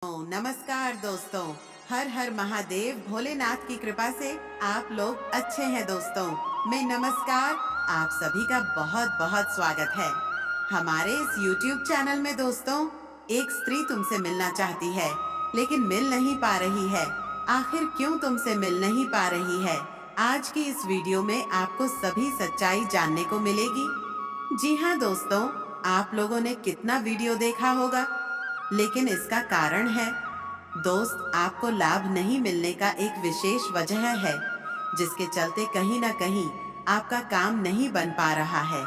नमस्कार दोस्तों। हर हर महादेव भोलेनाथ की कृपा से आप लोग अच्छे हैं दोस्तों। मैं नमस्कार आप सभी का बहुत बहुत स्वागत है हमारे इस YouTube चैनल में। दोस्तों, एक स्त्री तुमसे मिलना चाहती है लेकिन मिल नहीं पा रही है। आखिर क्यों तुमसे मिल नहीं पा रही है? आज की इस वीडियो में आपको सभी सच्चाई जानने को मिलेगी। जी हाँ दोस्तों, आप लोगों ने कितना वीडियो देखा होगा, लेकिन इसका कारण है दोस्त, आपको लाभ नहीं मिलने का एक विशेष वजह है जिसके चलते कहीं ना कहीं आपका काम नहीं बन पा रहा है।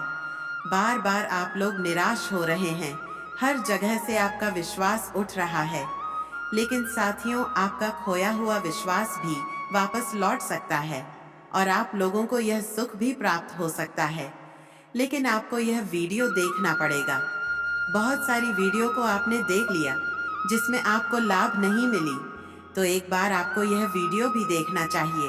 बार बार आप लोग निराश हो रहे हैं, हर जगह से आपका विश्वास उठ रहा है। लेकिन साथियों, आपका खोया हुआ विश्वास भी वापस लौट सकता है और आप लोगों को यह सुख भी प्राप्त हो सकता है। लेकिन आपको यह वीडियो देखना पड़ेगा। बहुत सारी वीडियो को आपने देख लिया जिसमें आपको लाभ नहीं मिली, तो एक बार आपको यह वीडियो भी देखना चाहिए।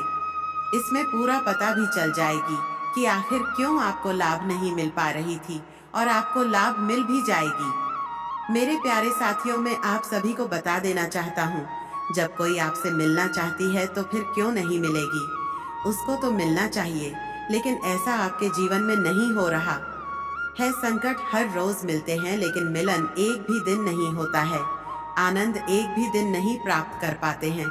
इसमें पूरा पता भी चल जाएगी कि आखिर क्यों आपको लाभ नहीं मिल पा रही थी और आपको लाभ मिल भी जाएगी। मेरे प्यारे साथियों, मैं आप सभी को बता देना चाहता हूँ, जब कोई आपसे मिलना चाहती है तो फिर क्यों नहीं मिलेगी? उसको तो मिलना चाहिए, लेकिन ऐसा आपके जीवन में नहीं हो रहा है। संकट हर रोज मिलते हैं, लेकिन मिलन एक भी दिन नहीं होता है। आनंद एक भी दिन नहीं प्राप्त कर पाते हैं।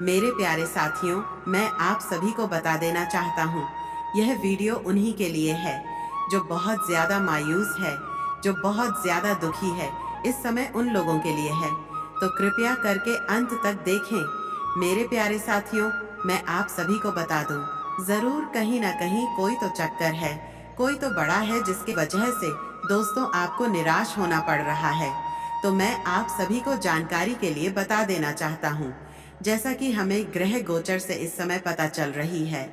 मेरे प्यारे साथियों, मैं आप सभी को बता देना चाहता हूँ, यह वीडियो उन्हीं के लिए है जो बहुत ज्यादा मायूस है, जो बहुत ज्यादा दुखी है। इस समय उन लोगों के लिए है, तो कृपया करके अंत तक देखें। मेरे प्यारे साथियों, मैं आप सभी को बता दूं, जरूर कहीं ना कहीं कोई तो चक्कर है, कोई तो बड़ा है जिसकी वजह से दोस्तों आपको निराश होना पड़ रहा है। तो मैं आप सभी को जानकारी के लिए बता देना चाहता हूँ, जैसा कि हमें ग्रह गोचर से इस समय पता चल रही है।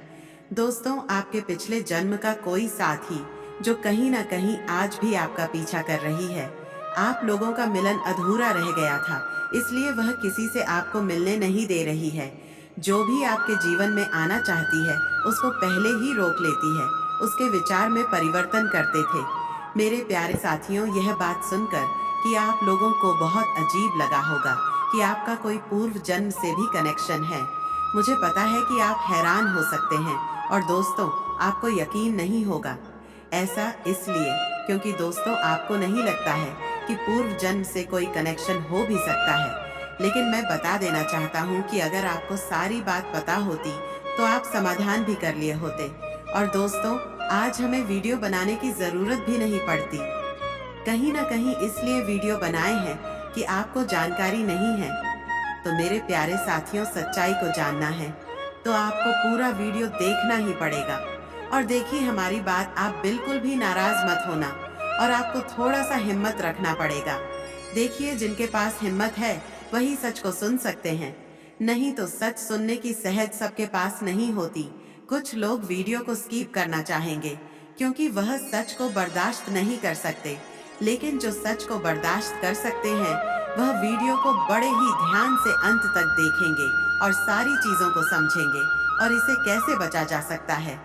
दोस्तों, आपके पिछले जन्म का कोई साथी जो कहीं ना कहीं आज भी आपका पीछा कर रही है। आप लोगों का मिलन अधूरा रह गया था, इसलिए वह किसी से आपको मिलने नहीं दे रही है। जो भी आपके जीवन में आना चाहती है उसको पहले ही रोक लेती है, उसके विचार में परिवर्तन करते थे। मेरे प्यारे साथियों, यह बात सुनकर कि आप लोगों को बहुत अजीब लगा होगा कि आपका कोई पूर्व जन्म से भी कनेक्शन है। मुझे पता है कि आप हैरान हो सकते हैं और दोस्तों, आपको यकीन नहीं होगा। ऐसा इसलिए क्योंकि दोस्तों, आपको नहीं लगता है कि पूर्व जन्म से कोई कनेक्शन हो भी सकता है। लेकिन मैं बता देना चाहता हूँ कि अगर आपको सारी बात पता होती तो आप समाधान भी कर लिए होते। और दोस्तों, आज हमें वीडियो बनाने की जरूरत भी नहीं पड़ती। कहीं ना कहीं इसलिए वीडियो बनाए हैं कि आपको जानकारी नहीं है। तो मेरे प्यारे साथियों, सच्चाई को जानना है तो आपको पूरा वीडियो देखना ही पड़ेगा। और देखिए, हमारी बात आप बिल्कुल भी नाराज मत होना और आपको थोड़ा सा हिम्मत रखना पड़ेगा। देखिए, जिनके पास हिम्मत है वही सच को सुन सकते हैं, नहीं तो सच सुनने की सहज सबके पास नहीं होती। कुछ लोग वीडियो को स्किप करना चाहेंगे क्योंकि वह सच को बर्दाश्त नहीं कर सकते, लेकिन जो सच को बर्दाश्त कर सकते हैं वह वीडियो को बड़े ही ध्यान से अंत तक देखेंगे और सारी चीजों को समझेंगे और इसे कैसे बचा जा सकता है,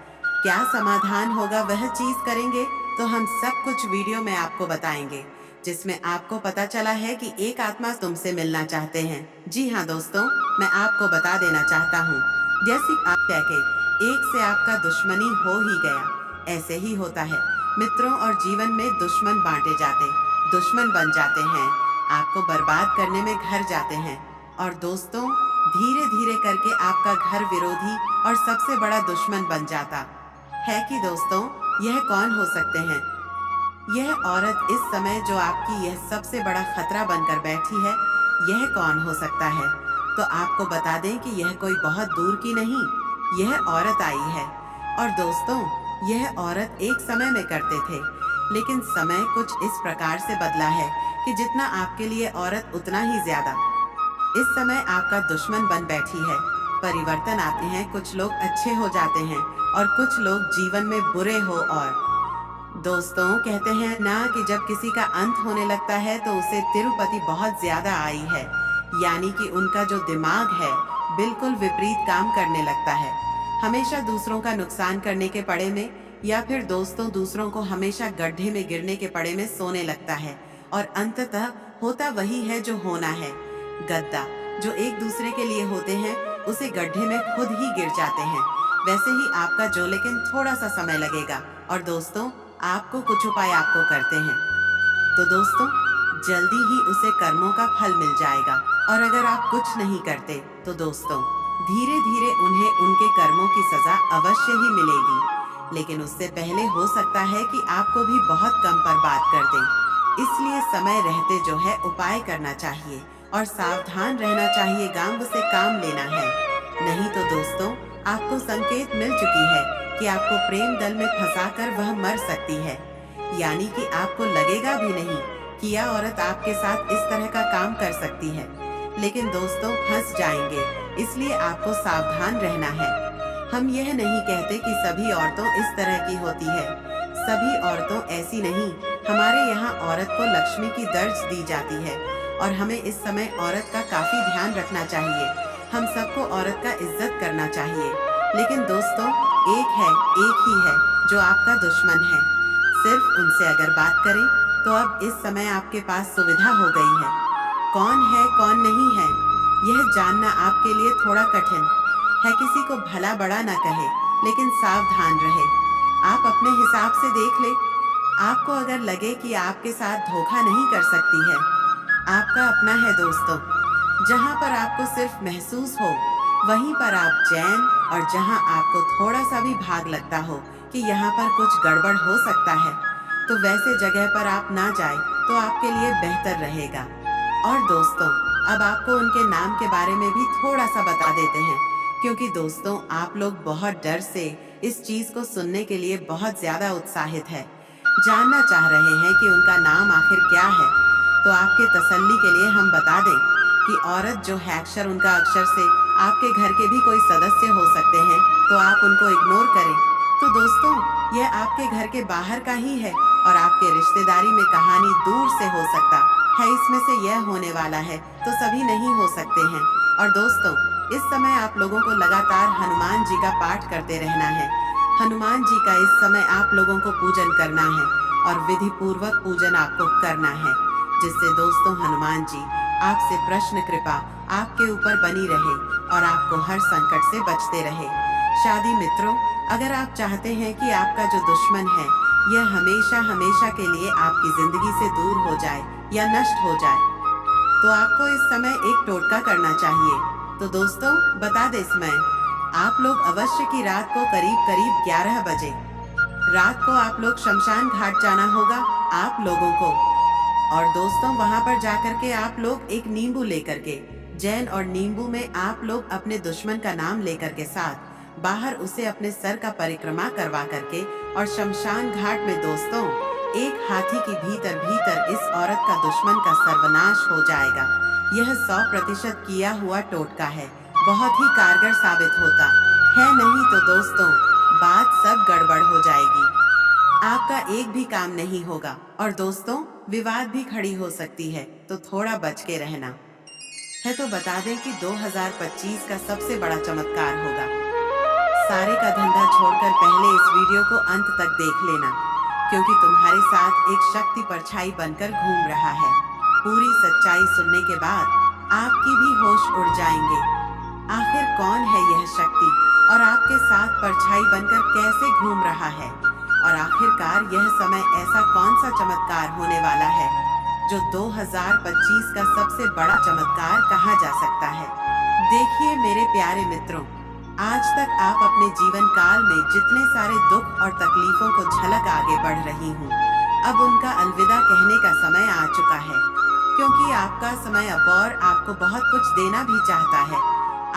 क्या समाधान होगा, वह चीज करेंगे। तो हम सब कुछ वीडियो में आपको बताएंगे, जिसमें आपको पता चला है कि एक आत्मा तुमसे मिलना चाहते हैं। जी हाँ दोस्तों, मैं आपको बता देना चाहता हूँ, जैसे आप कहते एक से आपका दुश्मनी हो ही गया, ऐसे ही होता है। मित्रों और जीवन में दुश्मन बांटे जाते, दुश्मन बन जाते हैं, आपको बर्बाद करने में घर जाते हैं। और दोस्तों, धीरे धीरे करके आपका घर विरोधी और सबसे बड़ा दुश्मन बन जाता है। कि दोस्तों, यह कौन हो सकते हैं? यह औरत इस समय जो आपकी यह सबसे बड़ा खतरा बनकर बैठी है, यह कौन हो सकता है? तो आपको बता दें कि यह कोई बहुत दूर की नहीं, यह औरत आई है। और दोस्तों, यह औरत एक समय में करते थे, लेकिन समय कुछ इस प्रकार से बदला है कि जितना आपके लिए औरत उतना ही ज्यादा इस समय आपका दुश्मन बन बैठी है। परिवर्तन आते हैं, कुछ लोग अच्छे हो जाते हैं और कुछ लोग जीवन में बुरे हो। और दोस्तों, कहते हैं ना कि जब किसी का अंत होने लगता है तो उसे तिरुपति बहुत ज्यादा आई है, यानी कि उनका जो दिमाग है बिल्कुल विपरीत काम करने लगता है। हमेशा दूसरों का नुकसान करने के पड़े में, या फिर दोस्तों दूसरों को हमेशा गड्ढे में गिरने के पड़े में सोने लगता है और अंततः होता वही है जो होना है। गद्दा जो एक दूसरे के लिए होते हैं उसे गड्ढे में खुद ही गिर जाते हैं। वैसे ही आपका जो, लेकिन थोड़ा सा समय लगेगा और दोस्तों आपको कुछ उपाय आपको करते हैं तो दोस्तों जल्दी ही उसे कर्मों का फल मिल जाएगा। और अगर आप कुछ नहीं करते तो दोस्तों धीरे धीरे उन्हें उनके कर्मों की सजा अवश्य ही मिलेगी। लेकिन उससे पहले हो सकता है कि आपको भी बहुत कम पर बात कर दें। इसलिए समय रहते जो है उपाय करना चाहिए और सावधान रहना चाहिए। गांव से काम लेना है, नहीं तो दोस्तों आपको संकेत मिल चुकी है कि आपको प्रेम दल में फंसाकर वह मर सकती है। यानी कि आपको लगेगा भी नहीं कि यह औरत आपके साथ इस तरह का काम कर सकती है, लेकिन दोस्तों फंस जाएंगे। इसलिए आपको सावधान रहना है। हम यह नहीं कहते कि सभी औरतों इस तरह की होती है, सभी औरतों ऐसी नहीं। हमारे यहाँ औरत को लक्ष्मी की दर्ज दी जाती है और हमें इस समय औरत का काफी ध्यान रखना चाहिए। हम सबको औरत का इज्जत करना चाहिए। लेकिन दोस्तों एक ही है जो आपका दुश्मन है। सिर्फ उनसे अगर बात करें तो अब इस समय आपके पास सुविधा हो गई है। कौन है कौन नहीं है यह जानना आपके लिए थोड़ा कठिन है। किसी को भला बड़ा ना कहे, लेकिन सावधान रहे। आप अपने हिसाब से देख ले। आपको अगर लगे कि आपके साथ धोखा नहीं कर सकती है, आपका अपना है दोस्तों। जहाँ पर आपको सिर्फ महसूस हो वहीं पर आप चैन, और जहाँ आपको थोड़ा सा भी भाग लगता हो कि यहाँ पर कुछ गड़बड़ हो सकता है, तो वैसे जगह पर आप ना जाए तो आपके लिए बेहतर रहेगा। और दोस्तों अब आपको उनके नाम के बारे में भी थोड़ा सा बता देते हैं, क्योंकि दोस्तों आप लोग बहुत डर से इस चीज को सुनने के लिए बहुत ज्यादा उत्साहित है, जानना चाह रहे हैं कि उनका नाम आखिर क्या है। तो आपके तसल्ली के लिए हम बता दें कि औरत जो है अक्षर, उनका अक्षर से आपके घर के भी कोई सदस्य हो सकते हैं, तो आप उनको इग्नोर करें। तो दोस्तों यह आपके घर के बाहर का ही है और आपके रिश्तेदारी में कहानी दूर से हो सकता है। इसमें से यह होने वाला है तो सभी नहीं हो सकते हैं। और दोस्तों इस समय आप लोगों को लगातार हनुमान जी का पाठ करते रहना है। हनुमान जी का इस समय आप लोगों को पूजन करना है और विधि पूर्वक पूजन आपको करना है, जिससे दोस्तों हनुमान जी आपसे प्रश्न कृपा आपके ऊपर बनी रहे और आपको हर संकट से बचते रहे। शादी मित्रों, अगर आप चाहते हैं कि आपका जो दुश्मन है यह हमेशा हमेशा के लिए आपकी जिंदगी से दूर हो जाए या नष्ट हो जाए, तो आपको इस समय एक टोटका करना चाहिए। तो दोस्तों बता दे समय, आप लोग अवश्य की रात को करीब 11 बजे रात को आप लोग शमशान घाट जाना होगा आप लोगों को। और दोस्तों वहां पर जाकर के आप लोग एक नींबू लेकर के, जैन और नींबू में आप लोग अपने दुश्मन का नाम लेकर के साथ बाहर उसे अपने सर का परिक्रमा करवा करके, और शमशान घाट में दोस्तों एक हाथी की भीतर इस औरत का दुश्मन का सर्वनाश हो जाएगा। यह 100% किया हुआ टोटका है, बहुत ही कारगर साबित होता है। नहीं तो दोस्तों बात सब गड़बड़ हो जाएगी, आपका एक भी काम नहीं होगा और दोस्तों विवाद भी खड़ी हो सकती है, तो थोड़ा बच के रहना है। तो बता दें कि 2025 का सबसे बड़ा चमत्कार होगा। सारे का धंधा छोड़कर पहले इस वीडियो को अंत तक देख लेना, क्योंकि तुम्हारे साथ एक शक्ति परछाई बनकर घूम रहा है। पूरी सच्चाई सुनने के बाद आपकी भी होश उड़ जाएंगे। आखिर कौन है यह शक्ति और आपके साथ परछाई बनकर कैसे घूम रहा है, और आखिरकार यह समय ऐसा कौन सा चमत्कार होने वाला है जो 2025 का सबसे बड़ा चमत्कार कहा जा सकता है। देखिए मेरे प्यारे मित्रों, आज तक आप अपने जीवन काल में जितने सारे दुख और तकलीफों को झलक आगे बढ़ रही हूँ, अब उनका अलविदा कहने का समय आ चुका है, क्योंकि आपका समय अब और आपको बहुत कुछ देना भी चाहता है।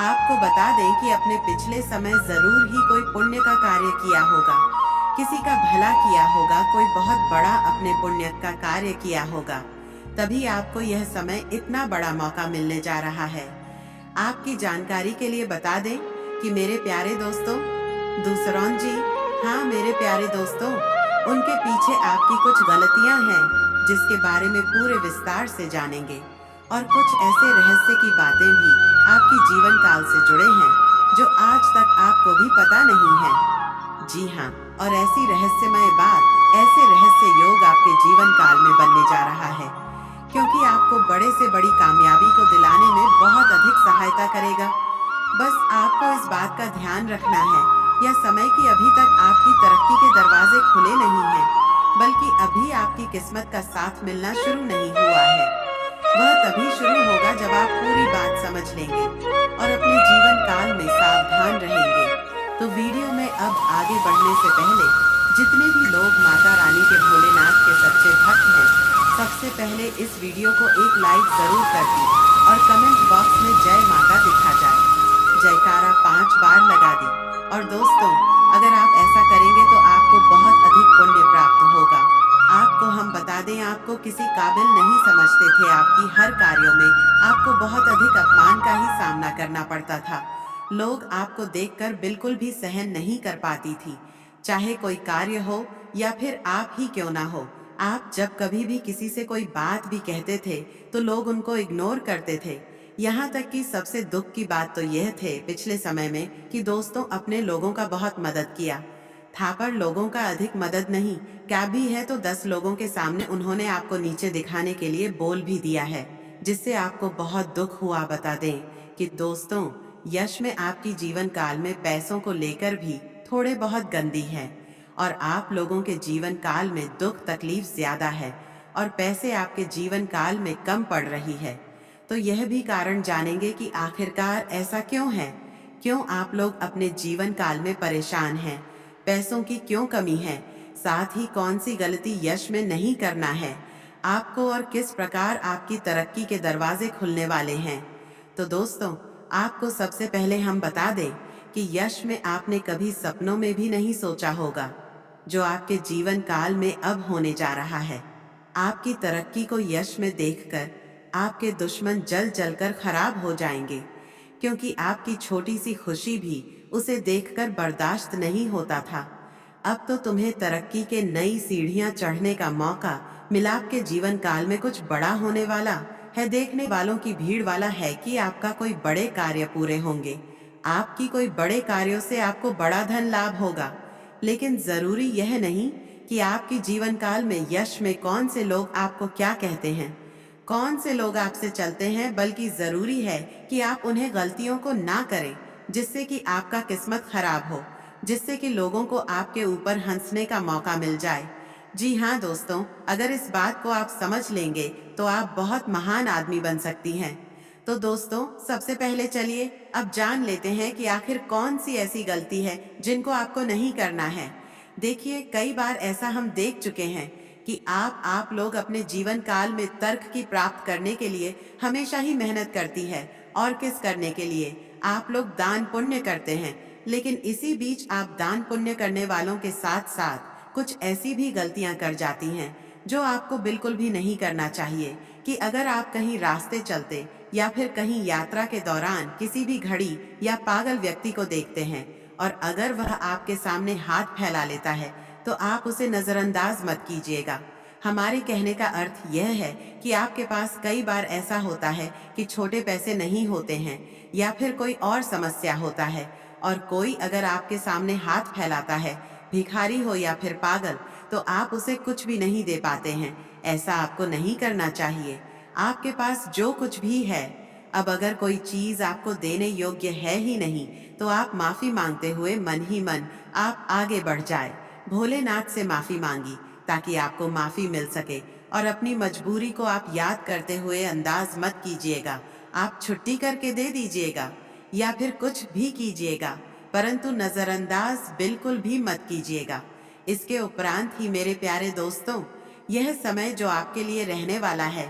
आपको बता दें कि अपने पिछले समय जरूर ही कोई पुण्य का कार्य किया होगा, किसी का भला किया होगा, कोई बहुत बड़ा अपने पुण्य का कार्य किया होगा, तभी आपको यह समय इतना बड़ा मौका मिलने जा रहा है। आपकी जानकारी के लिए बता दें कि मेरे प्यारे दोस्तों, दूसरों जी, हाँ मेरे प्यारे दोस्तों, उनके पीछे आपकी कुछ गलतियां हैं जिसके बारे में पूरे विस्तार से जानेंगे, और कुछ ऐसे रहस्य की बातें भी आपकी जीवन काल से जुड़े हैं जो आज तक आपको भी पता नहीं है। जी हाँ, और ऐसी रहस्यमय बात, ऐसे रहस्य योग आपके जीवन काल में बनने जा रहा है क्योंकि आपको बड़े से बड़ी कामयाबी को दिलाने में बहुत अधिक सहायता करेगा। बस आपको इस बात का ध्यान रखना है, यह समय कि अभी तक आपकी तरक्की के दरवाजे खुले नहीं हैं, बल्कि अभी आपकी किस्मत का साथ मिलना शुरू नहीं हुआ है। वह तभी शुरू होगा जब आप पूरी बात समझ लेंगे और अपने जीवन काल में सावधान रहेंगे। तो वीडियो में अब आगे बढ़ने से पहले जितने भी लोग माता रानी के भोलेनाथ के सच्चे भक्त हैं, सबसे पहले इस वीडियो को एक लाइक जरूर कर दी और कमेंट बॉक्स में जय माता दिखा जाए, जयकारा 5 बार लगा दी। और दोस्तों, अगर आप ऐसा करेंगे तो आपको बहुत अधिक पुण्य प्राप्त होगा। आपको हम बता दें, आपको किसी काबिल नहीं समझते थे। आपकी हर कार्यों में आपको बहुत अधिक अपमान का ही सामना करना पड़ता था। लोग आपको देखकर बिल्कुल भी सहन नहीं कर पाती थी, चाहे कोई कार्य हो या फिर आप ही क्यों ना हो। आप जब कभी भी किसी से कोई बात भी कहते थे तो लोग उनको इग्नोर करते थे। यहाँ तक कि सबसे दुख की बात तो यह थे पिछले समय में कि दोस्तों अपने लोगों का बहुत मदद किया था, पर लोगों का अधिक मदद नहीं, क्या भी है तो 10 लोगों के सामने उन्होंने आपको नीचे दिखाने के लिए बोल भी दिया है, जिससे आपको बहुत दुख हुआ। बता दें कि दोस्तों, यश में आपकी जीवन काल में पैसों को लेकर भी थोड़े बहुत गंदी है और आप लोगों के जीवन काल में दुख तकलीफ ज्यादा है और पैसे आपके जीवन काल में कम पड़ रही है। तो यह भी कारण जानेंगे कि आखिरकार ऐसा क्यों है, क्यों आप लोग अपने जीवन काल में परेशान हैं, पैसों की क्यों कमी है, साथ ही कौन सी गलती यश में नहीं करना है आपको और किस प्रकार आपकी तरक्की के दरवाजे खुलने वाले हैं। तो दोस्तों, आपको सबसे पहले हम बता दें कि यश में आपने कभी सपनों में भी नहीं सोचा होगा, जो आपके जीवन काल में अब होने जा रहा है। आपकी तरक्की को यश में देखकर आपके दुश्मन जल जलकर खराब हो जाएंगे, क्योंकि आपकी छोटी सी खुशी भी उसे देखकर बर्दाश्त नहीं होता था। अब तो तुम्हें तरक्की के नई सीढ़ियां चढ़ने का मौका मिला। आपके जीवन काल में कुछ बड़ा होने वाला है। देखने वालों की भीड़ वाला है कि आपका कोई बड़े कार्य पूरे होंगे। आपकी कोई बड़े कार्यों से आपको बड़ा धन लाभ होगा। लेकिन जरूरी यह नहीं कि आपकी जीवन काल में यश में कौन से लोग आपको क्या कहते हैं, कौन से लोग आपसे चलते हैं, बल्कि जरूरी है कि आप उन्हें गलतियों को ना करें जिससे कि आपका किस्मत खराब हो, जिससे कि लोगों को आपके ऊपर हंसने का मौका मिल जाए। जी हाँ दोस्तों, अगर इस बात को आप समझ लेंगे तो आप बहुत महान आदमी बन सकती हैं। तो दोस्तों, सबसे पहले चलिए अब जान लेते हैं कि आखिर कौन सी ऐसी गलती है जिनको आपको नहीं करना है। देखिए, कई बार ऐसा हम देख चुके हैं कि आप लोग अपने जीवन काल में तर्क की प्राप्त करने के लिए हमेशा ही मेहनत करती है और किस करने के लिए आप लोग दान पुण्य करते हैं। लेकिन इसी बीच आप दान पुण्य करने वालों के साथ साथ कुछ ऐसी भी गलतियां कर जाती हैं जो आपको बिल्कुल भी नहीं करना चाहिए। कि अगर आप कहीं रास्ते चलते या फिर कहीं यात्रा के दौरान किसी भी घड़ी या पागल व्यक्ति को देखते हैं और अगर वह आपके सामने हाथ फैला लेता है तो आप उसे नजरअंदाज मत कीजिएगा। हमारे कहने का अर्थ यह है कि आपके पास कई बार ऐसा होता है कि छोटे पैसे नहीं होते हैं या फिर कोई और समस्या होता है और कोई अगर आपके सामने हाथ फैलाता है, भिखारी हो या फिर पागल, तो आप उसे कुछ भी नहीं दे पाते हैं। ऐसा आपको नहीं करना चाहिए। आपके पास जो कुछ भी है, अब अगर कोई चीज आपको देने योग्य है ही नहीं तो आप माफी मांगते हुए मन ही मन आप आगे बढ़ जाए। भोलेनाथ से माफी मांगी ताकि आपको माफी मिल सके और अपनी मजबूरी को आप याद करते हुए अंदाज मत कीजिएगा। आप छुट्टी करके दे दीजिएगा या फिर कुछ भी कीजिएगा, परंतु नजरअंदाज बिल्कुल भी मत कीजिएगा। इसके उपरांत ही मेरे प्यारे दोस्तों, यह समय जो आपके लिए रहने वाला है,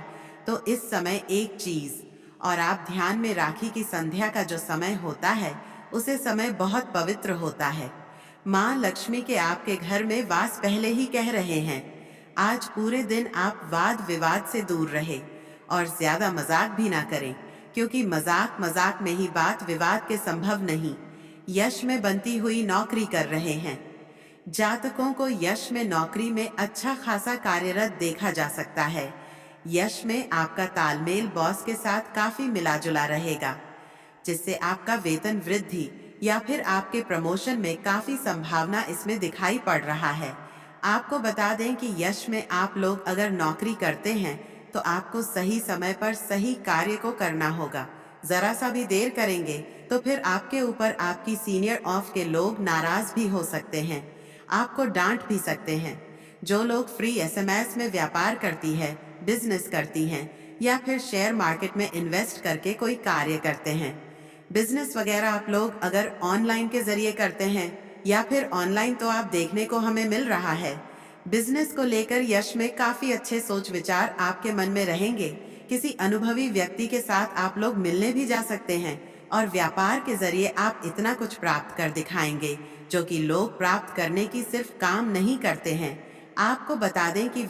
तो इस समय एक चीज और आप ध्यान में राखी की संध्या का जो समय होता है, उसे समय बहुत पवित्र होता है। माँ लक्ष्मी के आपके घर में वास पहले ही कह रहे हैं। आज पूरे दिन आप वाद विवाद से दूर रहे और ज्यादा मजाक भी ना करें, क्योंकि मजाक मजाक में ही बात विवाद के संभव नहीं। यश में बनती हुई नौकरी कर रहे हैं। जातकों को यश में नौकरी में अच्छा खासा कार्यरत देखा जा सकता है। यश में आपका तालमेल बॉस के साथ काफी मिला जुला रहेगा, जिससे आपका वेतन वृद्धि या फिर आपके प्रमोशन में काफी संभावना इसमें दिखाई पड़ रहा है। आपको बता दें कि यश में आप लोग अगर नौकरी करते हैं तो आपको सही समय पर सही कार्य को करना होगा। जरा सा भी देर करेंगे तो फिर आपके ऊपर आपकी सीनियर ऑफ के लोग नाराज भी हो सकते हैं, आपको डांट भी सकते हैं। जो लोग फ्री एसएमएस में व्यापार करती है, बिजनेस करती हैं या फिर शेयर मार्केट में इन्वेस्ट करके कोई कार्य करते हैं, बिजनेस वगैरह आप लोग अगर ऑनलाइन के जरिए करते हैं या फिर ऑनलाइन तो आप देखने को हमें मिल रहा है, बिजनेस को लेकर यश में काफी अच्छे सोच विचार आपके मन में रहेंगे। किसी अनुभवी व्यक्ति के साथ आप लोग मिलने भी जा सकते हैं और व्यापार के जरिए आप इतना कुछ प्राप्त कर दिखाएंगे जो कि लोग प्राप्त करने की सिर्फ काम नहीं करते हैं। आपको बता दें कि